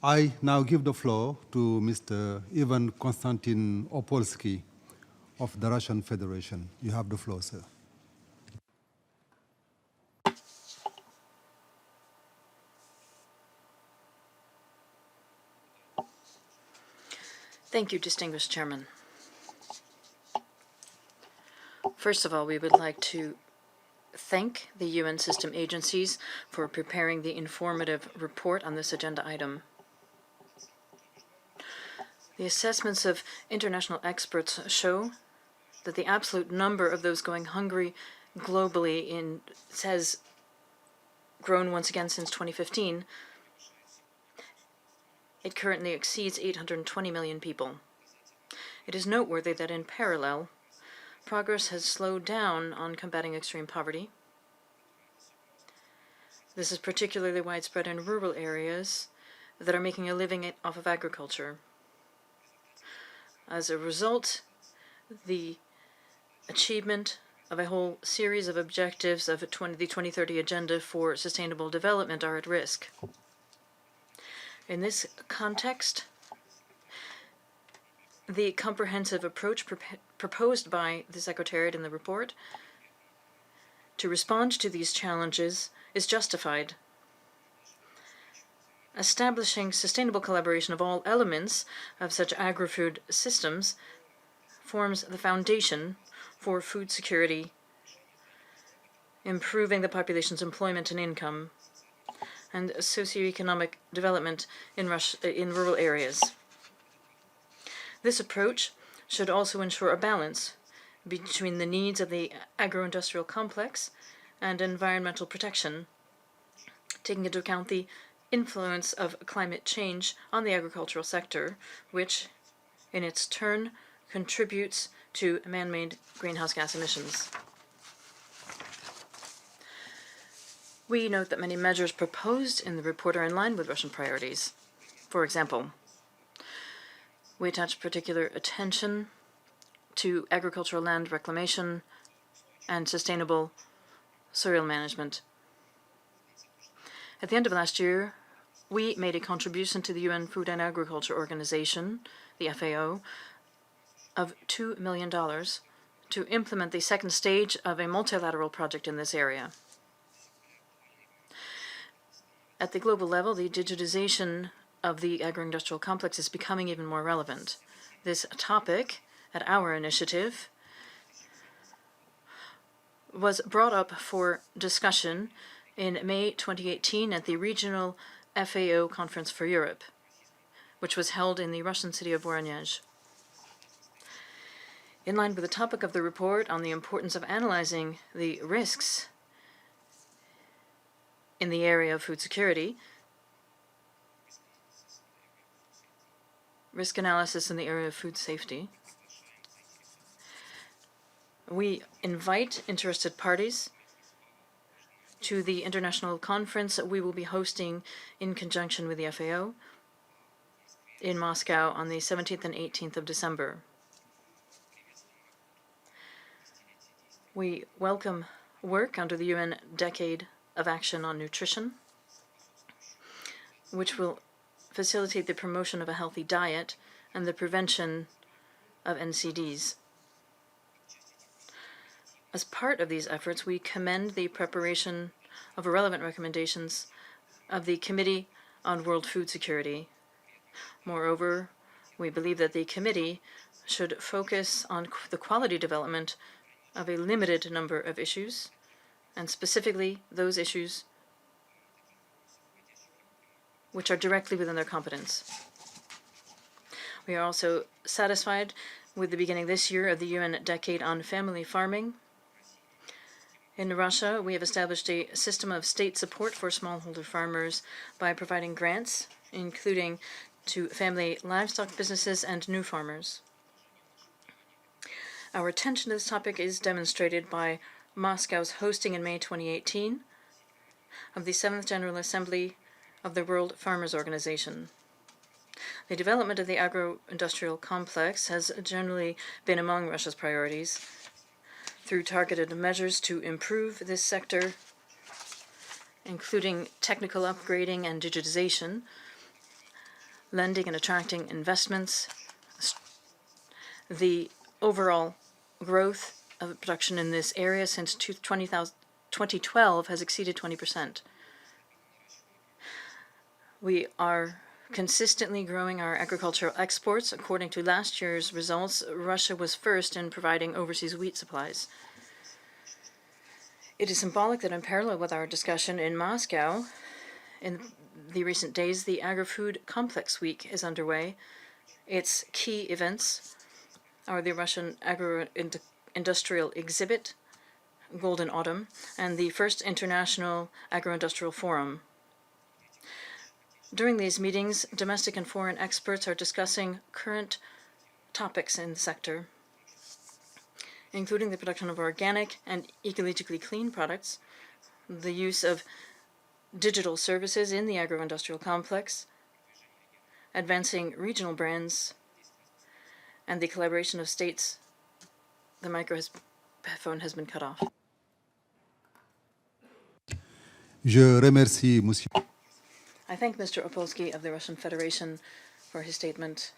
I now give the floor to Mr. Ivan Konstantinopolskiy of the Russian Federation. You have the floor, sir. Thank you, distinguished chairman. First of all, we would like to thank the UN system agencies for preparing the informative report on this agenda item. The assessments of international experts show that the absolute number of those going hungry globally has grown once again since 2015. It currently exceeds 820 million people. It is noteworthy that in parallel, progress has slowed down on combating extreme poverty. This is particularly widespread in rural areas that are making a living off of agriculture. As a result, the achievement of a whole series of objectives of the 2030 Agenda for Sustainable Development are at risk. In this context, the comprehensive approach proposed by the Secretariat in the report to respond to these challenges is justified. Establishing sustainable collaboration of all elements of such agri-food systems forms the foundation for food security, improving the population's employment and income, and socioeconomic development in rural areas. This approach should also ensure a balance between the needs of the agro-industrial complex and environmental protection, taking into account the influence of climate change on the agricultural sector, which, in its turn, contributes to man-made greenhouse gas emissions. We note that many measures proposed in the report are in line with Russian priorities. For example, we attach particular attention to agricultural land reclamation and sustainable soil management. At the end of last year, we made a contribution to the UN Food and Agriculture Organization, the FAO, of $2 million to implement the second stage of a multilateral project in this area. At the global level, the digitization of the agro-industrial complex is becoming even more relevant. This topic, at our initiative, was brought up for discussion in May 2018 at the Regional FAO Conference for Europe, which was held in the Russian city of Voronezh. In line with the topic of the report on the importance of analyzing the risks in the area of food security, risk analysis in the area of food safety, we invite interested parties to the international conference that we will be hosting in conjunction with the FAO in Moscow on the 17th and 18th of December. We welcome work under the UN Decade of Action on Nutrition, which will facilitate the promotion of a healthy diet and the prevention of NCDs. As part of these efforts, we commend the preparation of relevant recommendations of the Committee on World Food Security. Moreover, we believe that the committee should focus on the quality development of a limited number of issues, and specifically those issues which are directly within their competence. We are also satisfied with the beginning this year of the UN Decade on Family Farming. In Russia, we have established a system of state support for smallholder farmers by providing grants, including to family livestock businesses and new farmers. Our attention to this topic is demonstrated by Moscow's hosting in May 2018 of the 7th General Assembly of the World Farmers Organization. The development of the agro-industrial complex has generally been among Russia's priorities. Through targeted measures to improve this sector, including technical upgrading and digitization, lending and attracting investments. The overall growth of production in this area since 2012 has exceeded 20%. We are consistently growing our agricultural exports. According to last year's results, Russia was first in providing overseas wheat supplies. It is symbolic that in parallel with our discussion in Moscow, in the recent days, the Agri-Food Complex Week is underway. Its key events are the Russian Agro-Industrial Exhibit, Golden Autumn, and the first International Agro-Industrial Forum. During these meetings, domestic and foreign experts are discussing current topics in the sector, including the production of organic and ecologically clean products, the use of digital services in the agro-industrial complex, advancing regional brands, and the collaboration of states. The microphone has been cut off. Je remercie Monsieur. I thank Mr. Opolski of the Russian Federation for his statement.